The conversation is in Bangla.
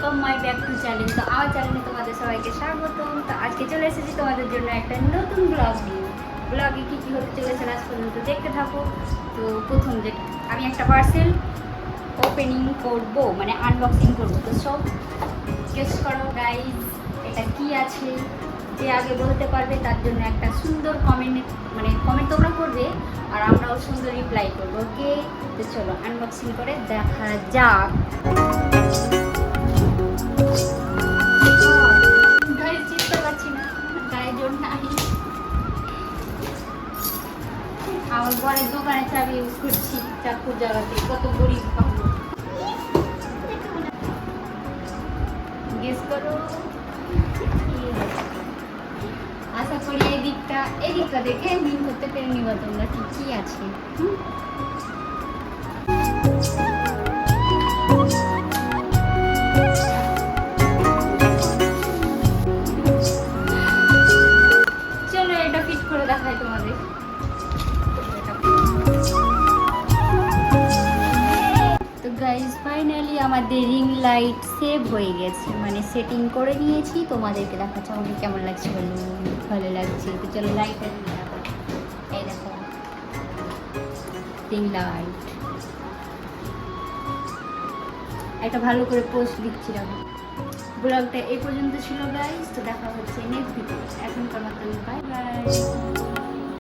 Welcome my back to channel. তো আমার চ্যানেলে তোমাদের সবাইকে স্বাগতম। তো আজকে চলে এসেছি তোমাদের জন্য একটা নতুন ব্লগ নিয়ে। ব্লগে কী কী হতে চলেছে আজ পর্যন্ত দেখতে থাকো। তো প্রথম যে আমি একটা পার্সেল ওপেনিং করব, মানে আনবক্সিং করবো। তো সব গেস করো গাইজ এটা কি আছে। যে আগে বলতে পারবে তার জন্য একটা সুন্দর কমেন্ট, মানে কমেন্ট তোমরা করবে আর আমরাও সুন্দর রিপ্লাই করবো। ওকে, তো চলো আনবক্সিং করে দেখা যাক। গায়ে চিনতে পারছি না, গায়ে জোর নাই। আমার ঘরের দোকানে চাবি ইউজ করছি চাকুর জায়গাতে। কত গরিব পাবো, গেস করো। আশা করি এদিকটা দেখে মিন করতে পেরে নিবা তোমরা ঠিক কি আছে। চলো এটা ফিট করে দেখাই তোমাদের। তো গাইজ ফাইনালি আমাদের রিং লাইট সেভ হয়ে গেছে, মানে সেটিং করে নিয়েছি। তোমাদেরকে দেখাচ্ছি আমাকে কেমন লাগছে, বলো ভালো লাগছে। তো চলো লাইটটা দেখো, এই দেখো রিং লাইট। একটা ভালো করে পোস্ট দিচ্ছিলাম। ব্লগটা এই পর্যন্ত ছিল গাইজ। তো দেখা হচ্ছে নেক্সট ভিডিও। এখনকার মতো বাই বাই।